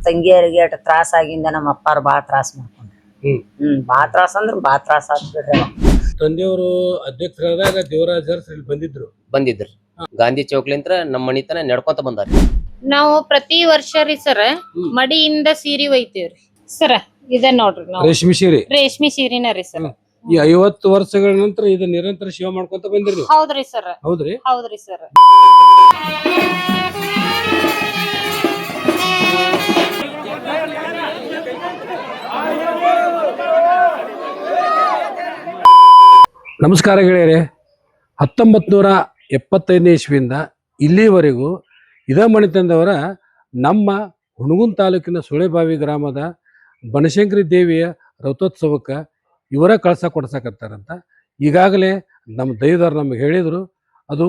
ತಂಗಿಯರಿಗೆ at ತ್ರಾಸ ಆಗಿಂದ ನಮ್ಮ ಅಪ್ಪಾರ ಬಾಳ ತ್ರಾಸ ಮಾಡ್ಕೊಂಡ್ರಿ. ಬಾಳ ತ್ರಾಸ ಅಂದ್ರ ಬಾಳ ತ್ರಾಸ ಆಗ್ಬಿಡ್ರಿ. ತಂದೆಯವರು ಅಧ್ಯಕ್ಷರಾದಾಗ ದೇವರಾಜ್ ಅರಸ್ ಇಲ್ಲಿ ಬಂದಿದ್ರು. ಗಾಂಧಿ ಚೌಕ್ಲಿಂತ್ರ ನಮ್ಮ ಮನಿತನ ನಡ್ಕೊಂತ ಬಂದಾರ. ನಾವು ಪ್ರತಿ ವರ್ಷ ರೀ ಸರ ಮಡಿಯಿಂದ ಸೀರೆ ಒಯ್ತೇವ್ರಿ ಸರ. ಇದ ನೋಡ್ರಿ ನಾವು ರೇಷ್ಮೆ ಸೀರಿನ ರೀ ಸರ್. ಈ 50 ವರ್ಷಗಳ ನಂತರ ಇದು ನಿರಂತರ ಸೇವೆ ಮಾಡ್ಕೊಂತ ಬಂದಿರಿ. ಹೌದ್ರಿ ಸರ್. ಹೌದ್ರಿ ಸರ್. ನಮಸ್ಕಾರ ಗೆಳೆಯರೆ. 1975ನೇ ಇಸ್ವಿಯಿಂದ ಇಲ್ಲಿವರೆಗೂ ಇದೇ ಮಣಿತಂದವರ ನಮ್ಮ ಹುಣಗುನ್ ತಾಲೂಕಿನ ಸುಳೆಬಾವಿ ಗ್ರಾಮದ ಬನಶಂಕರಿ ದೇವಿಯ ರಥೋತ್ಸವಕ್ಕೆ ಇವರ ಕಳಸ ಕೊಡ್ಸಕತ್ತಾರಂತ. ಈಗಾಗಲೇ ನಮ್ಮ ದೈವದವ್ರು ನಮಗೆ ಹೇಳಿದರು, ಅದು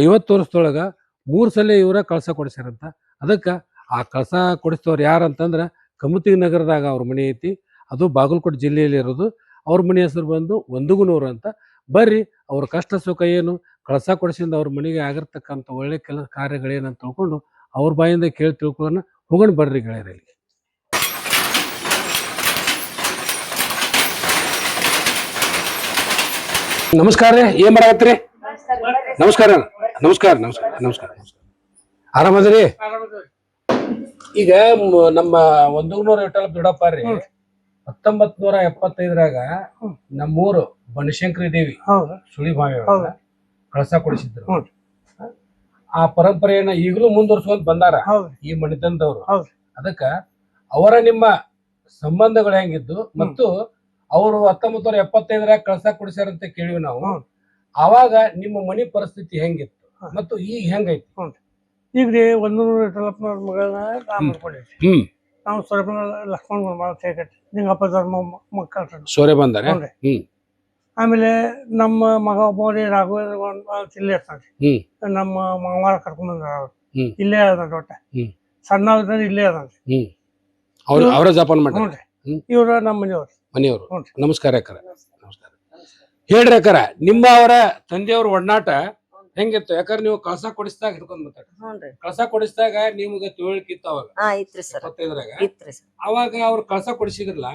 50 ವರ್ಷದೊಳಗೆ 3 ಸಲ ಇವರ ಕಳಸ ಕೊಡಿಸ್ಯಾರಂತ. ಅದಕ್ಕೆ ಆ ಕಳಸ ಕೊಡಿಸ್ತವ್ರು ಯಾರಂತಂದ್ರೆ ಕಮತಿ ನಗರದಾಗ ಅವ್ರ ಮನೆ ಐತಿ. ಅದು ಬಾಗಲಕೋಟೆ ಜಿಲ್ಲೆಯಲ್ಲಿ ಇರೋದು. ಅವ್ರ ಮನೆ ಹೆಸರು ಬಂದು ಒಂದುಗುನೂರು ಅಂತ. ಬರ್ರಿ ಅವ್ರ ಕಷ್ಟ ಸುಖ ಏನು, ಕಳಸ ಕೊಡಿಸಿಂದ ಅವ್ರ ಮನೆಗೆ ಆಗಿರ್ತಕ್ಕಂಥ ಒಳ್ಳೆ ಕಾರ್ಯಗಳೇನಂತ ತಿಳ್ಕೊಂಡು ಅವ್ರ ಬಾಯಿಂದ ಕೇಳಿ ತಿಳ್ಕೊಳ್ಳೋಣ. ಹೋಗೋಣ ಬರ್ರಿ ಗೆಳೆಯರಲ್ಲಿ. ನಮಸ್ಕಾರ ರೀ, ಏನ್ ಮಾಡಾಕತ್ರಿ? ನಮಸ್ಕಾರ ನಮಸ್ಕಾರ ನಮಸ್ಕಾರ ನಮಸ್ಕಾರ ನಮಸ್ಕಾರ. ಆರಾಮದ್ರಿ? ಈಗ ನಮ್ಮ ಒಂದುಗುನೂರು ವಿಠಲ ದೊಡ್ಡಪ್ಪ ರೀ 1975ರಾಗ ನಮ್ಮೂರು ಬನಶಂಕರಿ ದೇವಿ ಸುಳಿಬಾವಿ ಕಳಸ ಕೊಡಿಸಿದ್ರು. ಆ ಪರಂಪರೆಯನ್ನ ಈಗಲೂ ಮುಂದುವರ್ಸ್ಕೊಂಡ್ ಬಂದಾರ ಈ ಮಣಿತಂದವ್ರು. ಅದಕ್ಕ ಅವರ ನಿಮ್ಮ ಸಂಬಂಧಗಳು ಹೆಂಗಿದ್ದು ಮತ್ತು ಅವರು 1975ರಾಗ ಕಳಸ ಕೊಡಿಸ್ಯಾರಂತ ಕೇಳಿವಿ ನಾವು. ಅವಾಗ ನಿಮ್ಮ ಮನಿ ಪರಿಸ್ಥಿತಿ ಹೆಂಗಿತ್ತು ಮತ್ತು ಈಗ ಹೆಂಗೈತಿ? ಈಗ ರೀ 100 ವಿಠಲಪ್ಪನವ್ರ ಮಗಳನ್ನ ಮಾಡ್ಕೊಂಡಿದ್ವಿ ನಾವು. ಸ್ವಲ್ಪ ಲಕ್ಷ್ಮಣ ನಿಂಗಪ್ಪದವ್ರ ಮಕ್ಕಳು ಸೋರೆ ಬಂದಾರೆ. ಆಮೇಲೆ ನಮ್ಮ ಮಗ ಒಬ್ಬ ರಾಘವೇಂದ್ರ ಇಲ್ಲೇ ಇರ್ತಾನೆ. ನಮ್ಮ ಮಾವಾರ ಕರ್ಕೊಂಡ್ ಬಂದ್ರ ಇಲ್ಲೇ ಅದ ಒಟ್ಟ ಸಣ್ಣ ಇಲ್ಲೇ ಅದ. ಅವ್ರ ಜಪಾನ್ ಮಾಡ್ರಿ. ಇವ್ರ ನಮ್ಮ ಮನೆಯವರು. ನಮಸ್ಕಾರ ಅಕ್ಕರ. ನಮಸ್ಕಾರ. ಹೇಳ್ರಿ ಅಕ್ಕರ, ನಿಮ್ಮ ಅವರ ತಂದೆಯವ್ರ ಒಡನಾಟ ಹೆಂಗಿತ್ತು? ಯಾಕಂದ್ರೆ ನೀವು ಕಳಸ ಕೊಡಿಸಿದಾಗ ಹಿಡ್ಕೊಂಡ್ ಮಾತಾಡ್ರಿ. ಕಳಸ ಕೊಡಿಸಿದಾಗ ನಿಮ್ಗೆ ತಿಳುವಳಿಕಿತ್ತು ಅವಾಗ 75ರಾಗ. ಅವಾಗ ಅವ್ರು ಕಳಸ ಕೊಡಿಸಿದ್ರಲ್ಲ,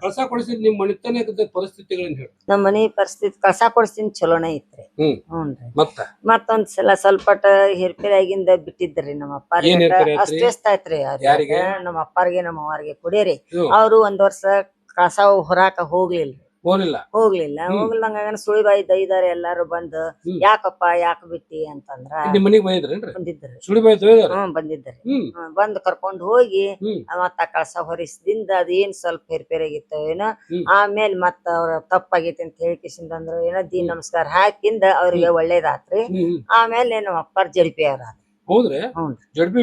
ಕಳಸ ಕೊಡಿಸಿದ್ ನಿಮ್ ಮನಿತನದ ಪರಿಸ್ಥಿತಿಗಳನ್ನ ಹೇಳಿ. ನಮ್ಮ ಮನಿ ಪರಿಸ್ಥಿತಿ ಕಳಸ ಕೊಡಿಸಿದ್ ಚಲೋನೇ ಇತ್ರಿ. ಮತ್ತೊಂದ್ಸಲ ಸ್ವಲ್ಪ ಹೇರ್ಪೇರಾಗಿಂದ ಬಿಟ್ಟಿದ್ರಿ ನಮ್ಮ ಅಪ್ಪಾರಿಗೆ. ಅಷ್ಟೇ ಐತ್ರಿ ನಮ್ಮ ಅಪ್ಪಾರಿಗೆ ನಮ್ಮ ಅವ್ವಾರಿಗೆ ಕುಡಿಯರಿ. ಅವ್ರು 1 ವರ್ಷ ಕಳಸ ಹೊರಾಕ ಹೋಗ್ಲಿಲ್ಲ. ಹೋಗ್ಲಿಲ್ಲ ಸುಳಿಬಾಯಿ ದೈದಾರೆ ಎಲ್ಲಾರು ಬಂದು ಯಾಕಪ್ಪ ಯಾಕ ಬಿಟ್ಟಿ ಅಂತಂದ್ರ ಬಂದಿದ್ರಿ. ಬಂದ್ ಕರ್ಕೊಂಡ್ ಹೋಗಿ ಮತ್ತ ಕಳಸ ಹೊರಿಸಿದಿಂದ ಅದೇನ್ ಸ್ವಲ್ಪ ಹೇರ್ಪೇರಾಗಿತ್ತು ಏನೋ. ಆಮೇಲೆ ಮತ್ತ ಅವ್ರ ತಪ್ಪಾಗೈತಿ ಅಂತ ಹೇಳಿಕಿಸಿಂದ ಅಂದ್ರ ಏನೋ ದೀನ್ ನಮಸ್ಕಾರ ಹಾಕಿಂದ ಅವ್ರಿಗೆ ಒಳ್ಳೇದಾತ್ರಿ. ಆಮೇಲೆ ನಮ್ಮ ಅಪ್ಪಾರ ಜಡ್ಪಿ ಅವ್ರ ಜಡ್ಪಿ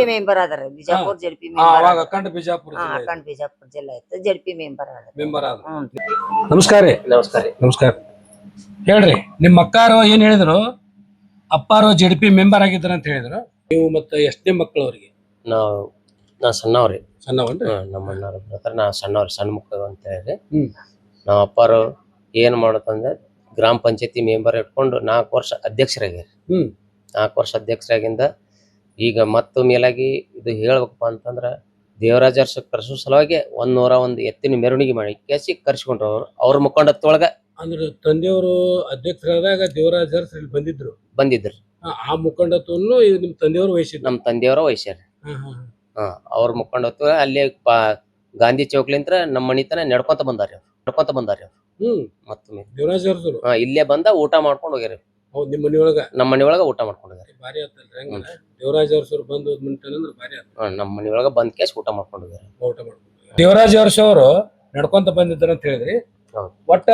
ಮೆಂಬರ್ ಅದಾರ. Bijapur ZP member. ಅಖಂಡ ಬಿಜಾಪುರ ಜಿಲ್ಲಾ ಐತೆ. ಜಡ್ಪಿ ಮೆಂಬರ್ ನಮಸ್ಕಾರ. ನಮಸ್ಕಾರ. ಹೇಳ್ರಿ, ನಿಮ್ಮ ಅಕ್ಕಾರು ಏನ್ ಹೇಳಿದ್ರು? ಅಪ್ಪಾರು ಜಡ್ಪಿ ಮೆಂಬರ್ ಆಗಿದ್ರ ಅಂತ ಹೇಳಿದ್ರು. ನೀವು ಮತ್ತೆ ಎಷ್ಟನೇ ಮಕ್ಕಳು ಅವ್ರಿಗೆ? ನಾ ಸಣ್ಣವ್ರಿ. ಸಣ್ಣವನ್ರಿ? ನಮ್ಮ ಅಣ್ಣವ್ರ ಪ್ರಕಾರ ನಾ ಸಣ್ಣವ್ರಿ, ಸಣ್ಣ ಮಕ್ಕಳು ಅಂತ ಹೇಳಿ. ನಮ್ಮ ಅಪ್ಪಾರು ಏನ್ ಮಾಡತ್ತಂದ್ರೆ ಗ್ರಾಮ ಪಂಚಾಯತಿ ಮೆಂಬರ್ ಇಟ್ಕೊಂಡು 4 ವರ್ಷ ಅಧ್ಯಕ್ಷರಾಗ್ಯಾರ. 4 ವರ್ಷ ಅಧ್ಯಕ್ಷರಾಗಿಂದ ಈಗ ಮತ್ತು ಮೇಲಾಗಿ ಇದು ಹೇಳ್ಬೇಕಪ್ಪ ಅಂತಂದ್ರ ದೇವರಾಜ ಅರಸ್ ಕರ್ಸೋ ಸಲುವಾಗಿ 101 ಎತ್ತಿನ ಮೆರವಣಿಗೆ ಮಾಡಿ ಕೇಸಿ ಕರ್ಸ್ಕೊಂಡ್ರು. ಅವ್ರ ಮುಖಂಡತ್ವೊಳಗ ಅಂದ್ರೆ ತಂದೆಯವರು ಅಧ್ಯಕ್ಷರಾದಾಗ ದೇವರಾಜ ಅರಸ್ ಇಲ್ಲಿ ಬಂದಿದ್ರು. ಆ ಮುಖಂಡತ್ವವನ್ನು ನಿಮ್ ತಂದೆಯವರು ವಹಿಸಿದ್ರು? ನಮ್ ತಂದೆಯವರ ವಹಿಸ್ಯಾರ. ಅವ್ರ ಮುಖಂಡತ್ವ ಅಲ್ಲಿ ಗಾಂಧಿ ಚೌಕ್ಲಿಂತ್ರ ನಮ್ಮ ಮನಿತನ ನಡ್ಕೊಂತ ಬಂದಾರ. ಮತ್ತೊಮ್ಮೆ ದೇವರಾಜ ಅರಸ್ ಇಲ್ಲೇ ಬಂದ ಊಟ ಮಾಡ್ಕೊಂಡು ಹೋಗ್ಯಾರ. ನಮ್ಮ ಮನಿಯೊಳಗ ಊಟ ಮಾಡ್ಕೊಂಡು ಹೋಗ್ಯಾರ. ಭಾರಿ ಆತಲ್ರಿ. ದೇವರಾಜ ಅರಸ್ ಬಂದು ಭಾರಿ ಆತ. ನಮ್ಮ ಮನಿಯೊಳಗ ಬಂದ್ ಕೇಸ್ ಊಟ ಮಾಡ್ಕೊಂಡು ಹೋಗ್ಯಾರ. ದೇವರಾಜ ಅರಸ್ ಅವರು ನಡ್ಕೊಂತ ಬಂದಿದ್ರ ಅಂತ ಹೇಳಿದ್ರಿ. ಒಟ್ಟ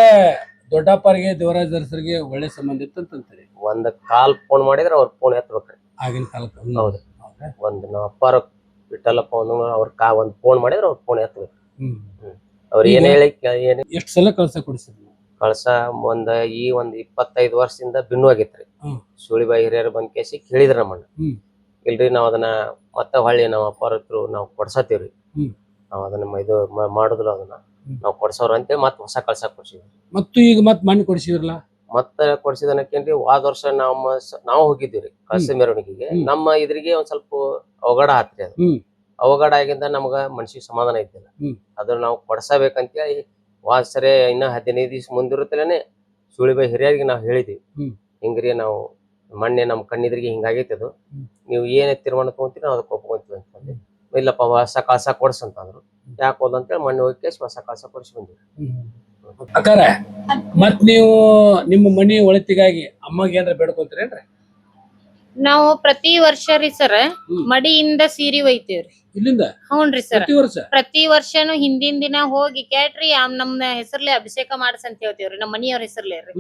ದೊಡ್ಡಪ್ಪರಿಗೆ ದೇವರಾಜ ಅರಸರಿಗೆ ಒಳ್ಳೆ ಸಂಬಂಧ ಇತ್ತು ಅಂತಾರೆ. ಒಂದ್ ಕಾಲ್ ಫೋನ್ ಮಾಡಿದ್ರ ಅವ್ರ ಫೋನ್ ಎತ್ತಬೇಕ್ರಿ ಆಗಿನ ಕಾಲಕ್ಕೆ. ಹೌದು. ನಮ್ಮ ಅಪ್ಪಾರ ಬಿಟ್ಟಲ್ಲಪ್ಪ ಒಂದ್ ಫೋನ್ ಮಾಡಿದ್ರ ಅವ್ರ ಫೋನ್ ಎತ್ತಬೇಕು. ಅವ್ರ ಏನ್ ಹೇಳಿ ಎಷ್ಟು ಸಲ ಕಳಸ ಕೊಡಿಸಿದ್ರು? ಕಳಸ ಒಂದ್ 25 ವರ್ಷದಿಂದ ಬಿನ್ನು ಆಗೈತ್ರಿ. ಸುಳಿಬಾಯಿ ಹಿರಿಯರು ಬಂದ್ ಕೇಸಿ ಕೇಳಿದ್ರ ನಮ್ಮಣ್ಣ. ಇಲ್ರಿ ನಾವ್ ಅದನ್ನ ಮತ್ತೆ ಹೊಳ್ಳಿ ನಾವ್ ಅಪ್ಪಾರ ಹತ್ರ ನಾವ್ ಕೊಡ್ಸತ್ತೀವ್ರಿ. ನಾವ್ ಅದನ್ನ ಇದು ಮಾಡುದಿಲ್ಲ, ಅದನ್ನ ನಾವ್ ಕೊಡ್ಸೋರ ಅಂತೇಳಿ ಮತ್ ಹೊಸ ಕಳಸ ಕೊಡ್ಸಿದ್ವಿ. ಮತ್ತು ಈಗ ಮತ್ ಮಣ್ಣು ಕೊಡಿಸಿದ್ರಲ್ಲ? ಮತ್ತ ಕೊಡ್ಸಿದನಕ್ಕೇನ್ರಿ ಹೋದ ವರ್ಷ ನಾವು ಹೋಗಿದ್ದೀವ್ರಿ ಕಳಸ ಮೆರವಣಿಗೆಗೆ. ನಮ್ಮ ಇದ್ರಿಗೆ ಒಂದ್ ಸ್ವಲ್ಪ ಅವಘಡ ಆತ್ರಿ. ಅದು ಅವಘಡ ಆಗಿಂದ ನಮ್ಗ ಮನ್ಸಿಗೆ ಸಮಾಧಾನ ಐತಿಲ್ಲ. ಅದನ್ನ ನಾವು ಕೊಡ್ಸಬೇಕಂತೇಳಿ ಹೋದ್ ಸರಿ ಇನ್ನ 15 ದಿವಸ ಮುಂದಿರುತ್ತಲೇನೆ ಸುಳಿಬಾಯಿ ಹಿರಿಯರಿಗೆ ನಾವು ಹೇಳಿದ್ವಿ, ಹಿಂಗ್ರಿ ನಾವು ಮೊನ್ನೆ ನಮ್ ಕಣ್ಣಿದ್ರಿಗೆ ಹಿಂಗಾಗೈತಿ, ಅದು ನೀವು ಏನೇ ತೀರ್ಮಾನ ತಗೊಂತೀರಿ ನಾವು ಅದಕ್ಕೆ ಒಪ್ಕೊಂತೀವಿ ಅಂತಂದ್ರೆ, ಇಲ್ಲಪ್ಪ ಹೊಸ ಕಳಸ ಕೊಡ್ಸಂತಂದ್ರು. ಯಾಕೆ ಹೋದಂತೇಳಿ ಮೊನ್ನೆ ಹೋಗಿ ಹೊಸ ಕಳಸ ಕೊಡ್ಸಿ ಬಂದಿವಿ. ಅಕ್ಕಾರ ಮತ್ ನೀವು ನಿಮ್ಮ ಮನಿ ಒಳತಿಗಾಗಿ ಅಮ್ಮಗೆ ಏನಾರ ಬೇಡ್ಕೊಂತೀರೇನ್ರಿ? ನಾವು ಪ್ರತಿ ವರ್ಷ ರೀ ಸರ್ ಮಡಿಯಿಂದ ಸೀರಿ ಒಯ್ತೇವ್ರಿ ಇಲ್ಲಿಂದ. ಹ್ಞೂನ್ರಿ ಸರ್, ಪ್ರತಿ ವರ್ಷ ಪ್ರತಿ ವರ್ಷನು ಹಿಂದಿನ ದಿನ ಹೋಗಿ ಕೇಳ್ರಿ ನಮ್ಮ ಹೆಸರ್ಲೆ ಅಭಿಷೇಕ ಮಾಡಸ್ ಅಂತ ಹೇಳ್ತೇವ್ರಿ. ನಮ್ಮ ಮನಿಯವ್ರ ಹೆಸರ್ಲೆ ರೀ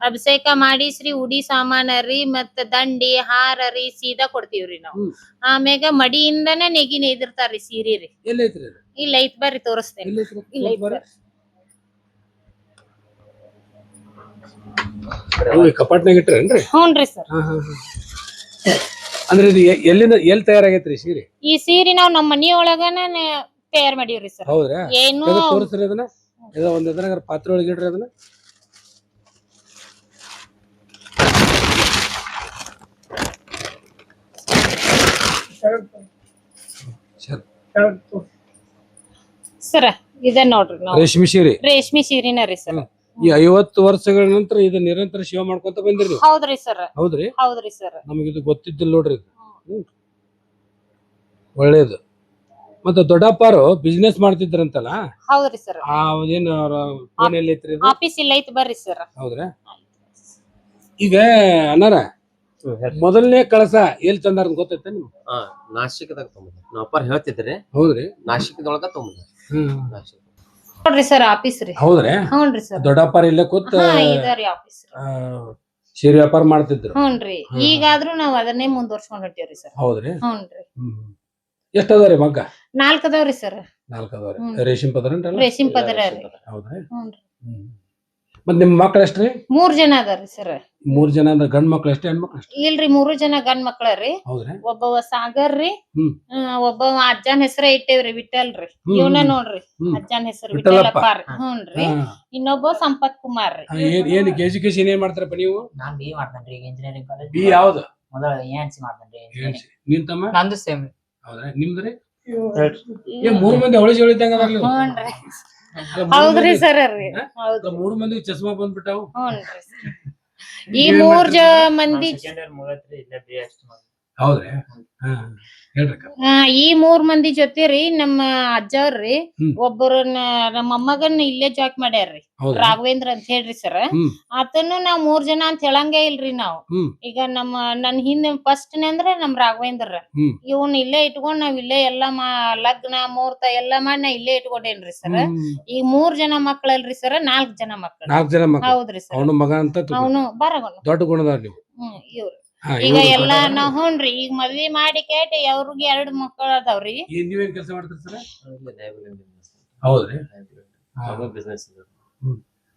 ಅಭಿಷೇಕ ಮಾಡಿಸ್ರಿ, ಉಡಿ ಸಾಮಾನ ರೀ ಮತ್ತ ದಂಡಿ ಹಾರ ರೀ ಸೀದಾ ಕೊಡ್ತೀವ್ರಿ ನಾವು. ಆಮ್ಯಾಗ ಮಡಿಯಿಂದನೇ ನೆಗಿ ನೇದಿರ್ತಾರ್ರಿ ಸೀರಿ ರೀ. ಎಲ್ಲೈತ್ರಿ? ಇಲ್ಲ ಐತ್ ಬರ್ರಿ ತೋರಿಸ್ತೇನೆ. ಇಲ್ಲ ಐತ್ ಬರ್ರಿ. ಕಪಾಟ್ನಾಗ ಇಟ್ರೇನ್ರಿ? ಹ್ಞೂನ್ರಿ ಸರ್. ಅಂದ್ರೆ ಇದು ಎಲ್ಲಿ ತಯಾರಾಗೈತ್ರಿ ಸೀರೆ? ಈ ಸೀರೆ ನಾವ್ ನಮ್ಮ ಮನಿಯೊಳಗನ ತಯಾರ್ ಮಾಡೀವ್ರಿ ಸರ್. ಹೌದ್ರಾ? ಏನು ತೋರಿಸ್ರಿ ಅದನ್ನ. ಇದು ಒಂದ್ ಎದ್ರಾಗ ಪಾತ್ರೆ ಒಳಗೆ ಇಡ್ರಿ ಅದನ್ನ. ಸರ ಇದ ನೋಡ್ರಿ ನಾವು ರೇಷ್ಮೆ ಸೀರೆ. ರೇಷ್ಮೆ ಸೀರಿನ ರೀ ಸರ್. ಈ 50 ವರ್ಷಗಳ ನಂತರ ಇದು ನಿರಂತರ ಸೇವೆ ಮಾಡ್ಕೊಂತ ಬಂದಿರಿ? ಹೌದ್ರಿ ಸರ್. ಹೌದ್ರಿ? ಹೌದ್ರಿ ಸರ್. ನಮಗಿದು ಗೊತ್ತಿದ್ದಿಲ್ಲ ನೋಡ್ರಿ. ಒಳ್ಳೇದು. ಮತ್ತೆ ದೊಡ್ಡಪ್ಪಾರು ಬಿಸ್ನೆಸ್ ಮಾಡ್ತಿದ್ರಂತಲ್ಲ? ಹೌದ್ರಿ ಸರ್. ಅದೇನು ಅವ್ರ ಫೋನ್ ಎಲ್ಲಿ ಐತ್ರಿ? ಆಫೀಸ್ ಇಲ್ಲ ಐತ್ ಬರ್ರಿ ಸರ್. ಹೌದ್ರಾ? ಈಗ ಅನ್ನಾರ ಮೊದಲನೇ ಕಳಸ ಎಲ್ಲಿ ತಂದಾರ ಗೊತ್ತೈತೆ ನಿಮ್ಗೆ? ನಾಶಿಕದಾಗ ತಗೊಂಡ್ಬಂದ. ನಮ್ಮ ಅಪ್ಪಾರ ಹೇಳ್ತಿದ್ರಿ. ಹೌದ್ರಿ? ನಾಶಿಕದೊಳಗ ತಗೊಂಡ್ಬಂದ. ನೋಡ್ರಿ ಸರ್ ಆಫೀಸ್ ರೀ. ಹೌದ್ರಿ? ಹ್ಞೂನ್ರಿ ಸರ್. ದೊಡ್ಡಪ್ಪಾರ ಇಲ್ಲೇ ಕೂತ್ ಇದರಿ ಆಫೀಸ್. ಸೀರೆ ವ್ಯಾಪಾರ ಮಾಡ್ತಿದ್ರು? ಹ್ಞೂನ್ರಿ. ಈಗಾದ್ರೂ ನಾವ್ ಅದನ್ನೇ ಮುಂದುವರ್ಸ್ಕೊಂಡ್ ಹೊಂಟೇವ್ರಿ ಸರ್. ಹೌದ್ರಿ? ಹ್ಞೂನ್ರಿ. ಎಷ್ಟ ಅದಾವ್ರಿ ಮಗ್ಗ? 4 ಅದಾವ್ರಿ ಸರ್. 4 ಅದಾವ್ರಿ. ರೇಷ್ಮೆ ಪದರ? ರೇಷ್ಮೆ ಪದರ ರೀ. ಹೌದ್ರಿ? ಹ್ಞೂನ್ರಿ. ಮತ್ ನಿಮ್ ಮಕ್ಳು ಎಷ್ಟ್ರಿ? 3 ಜನ ಅದಾರ್ರಿ ಸರ್. 3 ಜನ ಅಂದ್ರೆ ಗಂಡ್ ಮಕ್ಳು ಎಷ್ಟೇ ಹೆಣ್ಮಕ್ಳು ಎಷ್ಟೇ? ಇಲ್ರಿ 3 ಜನ ಗಂಡ್ ಮಕ್ಳ ರೀ. ಹೌದ್ರಿ? ಒಬ್ಬವ ಸಾಗರ್ ರೀ, ಒಬ್ಬವ ಅಜ್ಜನ ಹೆಸರ ಇಟ್ಟೇವ್ರಿ ವಿಠಲ್ ರೀ. ಇವನ ನೋಡ್ರಿ ಅಜ್ಜನ ಹೆಸರು ವಿಠಲಪ್ಪ ರೀ. ಹ್ಞೂನ್ರಿ. ಇನ್ನೊಬ್ಬ ಸಂಪತ್ ಕುಮಾರ್ ರೀ. ಏನ್ ಎಜುಕೇಶನ್ ಏನ್ ಮಾಡ್ತಾರಪ್ಪ ನೀವು? ನಾನ್ ಬಿ ಮಾಡ್ತೇನ್ರಿ, ಈಗ ಇಂಜಿನಿಯರಿಂಗ್ ಕಾಲೇಜ್. ಬಿ ಯಾವ್ದು? ಮೊದಲ ಎನ್ಸಿ ಮಾಡ್ತೇನ್ರಿ. ನಿನ್ ತಮ್ಮ? ನಂದು ಸೇಮ್. ಹೌದ್ರಾ? ನಿಮ್ದ್ರಿ? 3 ಮಂದಿ ಅವಳಿ ಜೋಳಿದಂಗ ಅದಾರ ನೀವು. ಹ್ಞೂನ್ರಿ. ಹೌದ್ರಿ ಸರ್ ರೀ. ಹೌದು. 3 ಮಂದಿ ಚಸ್ಮಾ ಬಂದ್ಬಿಟ್ಟಾವು. ಹ್ಞೂನ್ರಿ. ಈ 3 ಮಂದಿ ಹೌದ್ರಿ? ಹೇಳ್ರಿ. ಈ 3 ಮಂದಿ ಜೊತೆ ರೀ ನಮ್ಮ ಅಜ್ಜವ್ರಿ ಒಬ್ಬರು ನಮ್ಮ ಮೊಮ್ಮಗನ್ ಇಲ್ಲೇ ಜಾಕ್ ಮಾಡ್ಯಾರ್ರಿ, ರಾಘವೇಂದ್ರ ಅಂತ ಹೇಳ್ರಿ ಸರ್. ಆತನು ನಾವ್ 3 ಜನ ಅಂತ ಹೇಳಂಗೇ ಇಲ್ರಿ ನಾವು. ಈಗ ನನ್ ಹಿಂದೆ ಫಸ್ಟ್ ಅಂದ್ರೆ ನಮ್ ರಾಘವೇಂದ್ರ ಇವನ್ ಇಲ್ಲೇ ಇಟ್ಕೊಂಡ್ ನಾವ್ ಇಲ್ಲೇ ಎಲ್ಲಾ ಲಗ್ನ ಮುಹೂರ್ತ ಎಲ್ಲಾ ಮಾಡಿ ನಾ ಇಲ್ಲೇ ಇಟ್ಕೊಂಡೇನ್ರಿ ಸರ್. ಈಗ 3 ಜನ ಮಕ್ಳಲ್ರಿ ಸರ್, 4 ಜನ ಮಕ್ಳು. 4 ಜನ ಮಕ್ಳು? ಹೌದ್ರಿ ಸರ್. ಅವನು ಮಗ ಅಂತ ಅವನು ಬರಗನು ದೊಡ್ಡ ಗುಣದಾರ ನೀವು. ಇವ್ರು ಈಗ ಎಲ್ಲಾ ನಾವ್ ಹ್ಞೂನ್ರಿ ಈಗ ಮದ್ವಿ ಮಾಡಿ ಕೇಟಿ ಅವ್ರಿಗೆ 2 ಮಕ್ಕಳು ಅದಾವ್ರಿ. ನೀವೇನ್ ಕೆಲಸ ಮಾಡ್ತೀರಿ ಸರ್? ಹೌದ್ರಿ?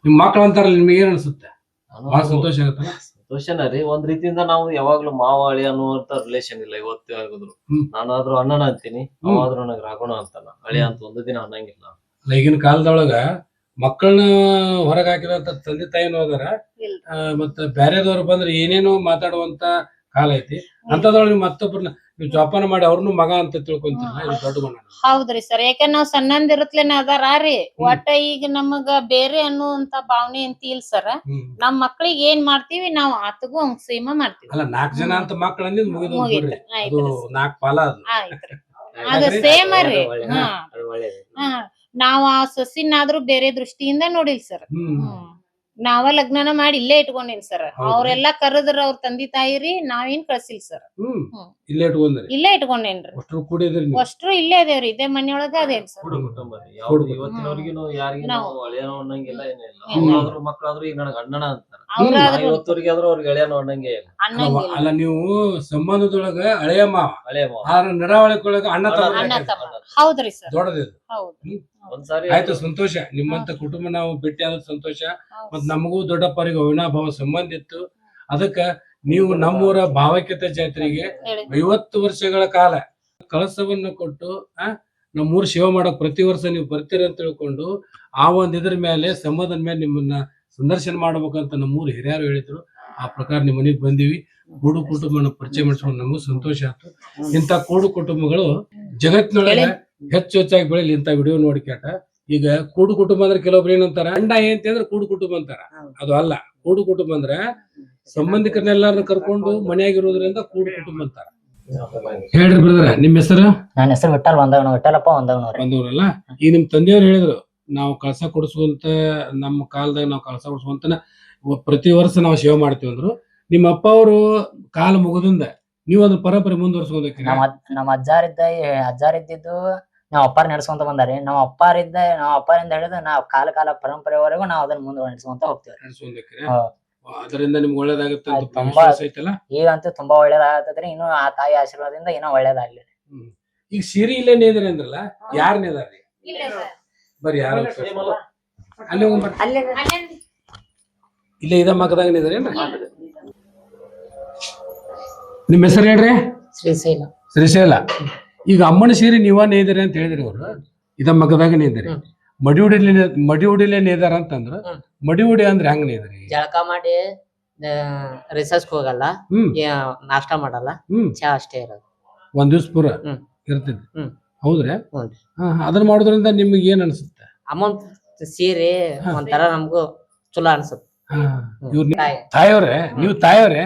ನಿಮ್ ಮಕ್ಳು ಅಂತಾರಲ್ಲ, ನಿಮ್ಗೆ ಏನ್ ಅನ್ಸುತ್ತೆ? ಬಹಳ ಸಂತೋಷ ಆಗುತ್ತಲ್ಲ? ಸಂತೋಷನ ರೀ. ಒಂದ್ ರೀತಿಯಿಂದ ನಾವು ಯಾವಾಗ್ಲೂ ಮಾವ ಅಳಿ ಅನ್ನುವಂತ ರಿಲೇಷನ್ ಇಲ್ಲ ಇವತ್ತೇ ಆಗಿದ್ರು. ನಾನಾದ್ರೂ ಅಣ್ಣನ ಅಂತೀನಿ, ಅವಾದ್ರೂ ನನಗ್ ರಾಘವಣ ಅಂತಾನ. ಅಳಿ ಅಂತ ಒಂದು ದಿನ ಅನ್ನಂಗಿಲ್ಲ. ಈಗಿನ ಕಾಲದೊಳಗ ಮಕ್ಕಳನ್ನ ಹೊರಗೆ ಹಾಕಿದಂತ ತಂದೆ ತಾಯಿನೂ ಅದಾರ, ಮತ್ತ ಬ್ಯಾರೆದವ್ರು ಬಂದ್ರೆ ಏನೇನೋ ಮಾತಾಡುವಂತ ಕಾಲ ಐತಿ. ಅಂತದ್ರೊಳಗೆ ಮತ್ತೊಬ್ಬರನ್ನ ನೀವು ಜೋಪಾನ ಮಾಡಿ ಅವ್ರನ್ನು ಮಗ ಅಂತ ತಿಳ್ಕೊಂತೀರಲ್ಲ, ಇದು ದೊಡ್ಡ ಗುಣ. ಹೌದ್ರಿ ಸರ್. ಯಾಕಂದ್ರೆ ನಾವ್ ಸಣ್ಣಂದಿರತ್ಲೇನ ಅದಾರೀ. ಒಟ್ಟ ಈಗ ನಮಗ ಬೇರೆ ಅನ್ನುವಂತ ಭಾವನೆ ಅಂತ ಇಲ್ ಸರ್. ನಮ್ ಮಕ್ಳಿಗೆ ಏನ್ ಮಾಡ್ತೀವಿ ನಾವ್ ಆತಗೂ ಹಂಗ ಸೇಮ ಮಾಡ್ತೀವಿ. ಅಲ್ಲ 4 ಜನ ಅಂತ ಮಕ್ಳು ಅಂದಿದ್ ಮುಗಿದು 4 ಪಾಲ ಅದು. ಅದು ಸೇಮ ರೀ. ನಾವ್ ಆ ಸೊಸಿನಾದ್ರೂ ಬೇರೆ ದೃಷ್ಟಿಯಿಂದ ನೋಡಿಲ್ ಸರ್. ನಾವ ಲಗ್ನನ ಮಾಡಿ ಇಲ್ಲೇ ಇಟ್ಕೊಂಡೇನ್ ಸರ್. ಅವ್ರೆಲ್ಲಾ ಕರೆದ್ರ ಅವ್ರ ತಂದಿ ತಾಯಿ ರೀ, ನಾವೇನ್ ಕಳ್ಸಿಲ್ ಸರ್. ಇಲ್ಲೇ ಇಟ್ಕೊಂಡೇನ್ರಿ. ಅಷ್ಟ್ರು ಇಲ್ಲೇ ಅದೇವ್ರಿ, ಇದೇ ಮನೆಯೊಳಗ ಅದೇನ್ ಸರ್. ಇವತ್ತಿನವರೆಗೂ ಯಾರಿಗೂ ಹಳೆಯನೋ ಅನ್ನಂಗಿಲ್ಲ, ಏನಿಲ್ಲ. ಮಕ್ಳಾದ್ರೂ ಈಗ ನನಗ್ ಅಣ್ಣನ ಅಂತಾರ. ಇವತ್ತವರೆಗೆ ಆದ್ರೂ ಅವ್ರಿಗೆ ಹಳೆಯನೋ ಅನ್ನಂಗೆ ಇಲ್ಲ. ಅಲ್ಲ ನೀವು ಸಂಬಂಧದೊಳಗ ಹಳೆಯ ಮಾವ, ನಡವಳಿಕೆಯೊಳಗ ಅಣ್ಣ ತಮ್ಮ. ಹೌದ್ರಿ ಸರ್. ದೊಡ್ಡದಿದು. ಒಂದ್ಸಾರಿ ಆಯ್ತು, ಸಂತೋಷ. ನಿಮ್ಮಂತ ಕುಟುಂಬ ನಾವು ಭೇಟಿ ಆದ ಸಂತೋಷ. ಮತ್ ನಮಗೂ ದೊಡ್ಡಪ್ಪರಿಗೆ ಅವಿನಾಭಾವ ಸಂಬಂಧ ಇತ್ತು. ಅದಕ್ಕ ನೀವು ನಮ್ಮೂರ ಭಾವೈಕ್ಯತೆ ಜಾತ್ರೆಗೆ 50 ವರ್ಷಗಳ ಕಾಲ ಕಳಸವನ್ನು ಕೊಟ್ಟು ನಮ್ಮೂರ್ ಸೇವೆ ಮಾಡಕ್ ಪ್ರತಿ ವರ್ಷ ನೀವು ಬರ್ತೀರ ಅಂತ ತಿಳ್ಕೊಂಡು ಆ ಒಂದ್ ಇದ್ರ ಮೇಲೆ ಸಂಬಂಧದ ಮೇಲೆ ನಿಮ್ಮನ್ನ ಸಂದರ್ಶನ ಮಾಡ್ಬೇಕಂತ ನಮ್ಮೂರು ಹಿರಿಯರು ಹೇಳಿದ್ರು. ಆ ಪ್ರಕಾರ ನಿಮ್ಮ ಮನೆಗೆ ಬಂದೀವಿ. ಕೂಡು ಕುಟುಂಬನ ಪರಿಚಯ ಮಾಡಿಸ್ಕೊಂಡು ನಮಗೂ ಸಂತೋಷ ಆಯ್ತು. ಇಂಥ ಕೂಡು ಕುಟುಂಬಗಳು ಜಗತ್ತಿನೊಳಗೆ ಹೆಚ್ಚು ಹೆಚ್ಚಾಗಿ ಬೆಳೆಯಲಿ. ಇಂಥ ವಿಡಿಯೋ ನೋಡಿ ಕೇಟ. ಈಗ ಕೂಡು ಕುಟುಂಬ ಅಂದ್ರೆ ಕೆಲವೊಬ್ರು ಏನಂತಾರ, ಗಂಡ ಹೆಂಡತಿ ಅಂದ್ರೆ ಕೂಡು ಕುಟುಂಬ ಅಂತಾರ. ಅದು ಅಲ್ಲ. ಕೂಡು ಕುಟುಂಬ ಅಂದ್ರೆ ಸಂಬಂಧಿಕರನ್ನೆಲ್ಲಾರನ್ನ ಕರ್ಕೊಂಡು ಮನೆಯಾಗಿರೋದ್ರಿಂದ ಕೂಡು ಕುಟುಂಬ ಅಂತಾರ. ಹೇಳ್ರಿ ಬ್ರದರ್, ನಿಮ್ ಹೆಸರು? ನನ್ನ ಹೆಸರು ವಿಠಲ್ ವಿಠಲಪ್ಪ ಒಂದವನವ್ರಿ. ಬಂದವ್ರಲ್ಲ. ಈಗ ನಿಮ್ ತಂದೆಯವ್ರು ಹೇಳಿದ್ರು ನಾವು ಕಳಸ ಕೊಡಿಸುವಂತ, ನಮ್ಮ ಕಾಲದಾಗ ನಾವು ಕಳಸ ಕೊಡಿಸುವಂತ ಪ್ರತಿ ವರ್ಷ ನಾವು ಸೇವೆ ಮಾಡ್ತೀವಿ ಅಂದ್ರು. ನಿಮ್ಮ ಅಪ್ಪ ಅವರು ಕಾಲ ಮುಗಿದಿಂದ ನೀವು ಅದ್ರ ಪರಂಪರೆ ಮುಂದುವರ್ಸ್ಕೊಂಡ್ರಿ. ನಮ್ಮ ಅಜ್ಜಾರಿದ್ದು ನಾವ್ ಅಪ್ಪಾರ ನಡೆಸ್ಕೊಂತ ಬಂದಾರಿ. ನಾವ್ ಅಪ್ಪಾರಿಂದ ಹಿಡಿದು ನಾವ್ ಕಾಲ ಪರಂಪರೆವರೆಗೂ ನಾವ್ ಅದನ್ನ ಮುಂದೆ ನಡೆಸ್ಕೊಂತ ಹೋಗ್ತೀವಿ. ಅದರಿಂದ ನಿಮ್ಗೆ ಒಳ್ಳೇದಾಗುತ್ತೆ ಅಂತ ತುಂಬಾ ವಿಶ್ವಾಸ ಐತಲ್ಲ. ಈಗಂತೂ ತುಂಬಾ ಒಳ್ಳೇದಾಗತ್ತದ್ರಿ. ಇನ್ನು ಆ ತಾಯಿ ಆಶೀರ್ವಾದದಿಂದ ಇನ್ನೂ ಒಳ್ಳೇದಾಗ್ಲಿ. ಈಗ ಸಿರಿ ಇಲ್ಲೇ ನೇದ್ರಿ ಅಂದ್ರಲ್ಲ, ಯಾರ್ ನೇದಾರ್ರಿ? ಬರ್ರಿ ಯಾರು ಅಲ್ಲಿ ಇಲ್ಲೇ ಇದ ಮಕ್ಕದಾಗ ನೇದ್ರೇನ್ರಿ? ನಿಮ್ ಹೆಸರು ಹೇಳ್ರಿ? ಶ್ರೀಶೈಲ. ಶ್ರೀಶೈಲ. ಈಗ ಅಮ್ಮನ ಸೀರೆ ನೀವ ನೇದ್ರಿ ಅಂತ ಹೇಳಿದ್ರಿ. ಅವ್ರು ಇದ ಮಗದಾಗ ನೇದ್ರಿ. ಮಡಿ ಉಡಿಲೆ ನೇದಾರ ಅಂತಂದ್ರ, ಮಡಿ ಉಡಿ ಅಂದ್ರೆ ಹೆಂಗ್ ನೇದ್ರಿ? ಜಳಕ ಮಾಡಿ ರಿಸರ್ಚ್ ಹೋಗಲ್ಲ, ನಾಷ್ಟ ಮಾಡಲ್ಲ, ಚಾ ಅಷ್ಟೇ ಇರೋದು. ಒಂದ್ ದಿವ್ಸ ಪೂರ ಇರ್ತೈತಿ. ಹೌದ್ರಿ? ಅದನ್ನ ಮಾಡೋದ್ರಿಂದ ನಿಮ್ಗೆ ಏನ್ ಅನ್ಸುತ್ತೆ? ಅಮೌಂಟ್ ಸೀರೆ ಒಂಥರ ನಮ್ಗೂ ಚಲೋ ಅನ್ಸುತ್ತೆ. ತಾಯವ್ರೆ, ನೀವು ತಾಯವ್ರೆ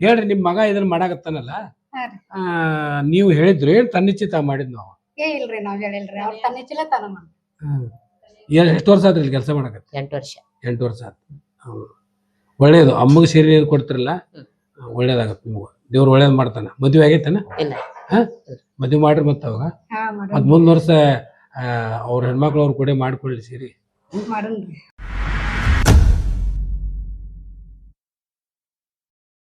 ಹೇಳ್ರಿ, ನಿಮ್ ಮಗ ಇದನ್ನ ಮಾಡಾಕತ್ತಾನಲ್ಲ, ನೀವು ಹೇಳಿದ್ರು ಏನ್ ತನ್ನಿಚ್ಚಿತ ಮಾಡಿದ್? ನಾವು ಇಲ್ರಿ, ನಾವ್ ಹೇಳಿಲ್ರಿ, ಅವ್ರ ತನ್ನಿಚ್ಚಿಲ್ಲ ತಾನ. ಎಷ್ಟು ವರ್ಷ ಆದ್ರಿ ಕೆಲಸ ಮಾಡಕತ್ತ? 8 ವರ್ಷ. 8 ವರ್ಷ ಆಯ್ತು. ಒಳ್ಳೇದು. ಅಮ್ಮಗೆ ಸೀರೆ ಕೊಡ್ತಿರಲ್ಲ, ಒಳ್ಳೇದಾಗತ್ತೆ ನಿಮ್ಗೆ. ದೇವ್ರು ಒಳ್ಳೇದ್ ಮಾಡ್ತಾನ. ಮದ್ವೆ ಆಗೈತನ? ಮದ್ವೆ ಮಾಡ್ರಿ. ಮತ್ತ ಅವಾಗ ಮತ್ ಮುಂದ್ ವರ್ಷ ಅವ್ರ ಹೆಣ್ಮಕ್ಳು ಅವ್ರ ಕೂಡ ಮಾಡ್ಕೊಳ್ಳಿ ಸೀರೆ.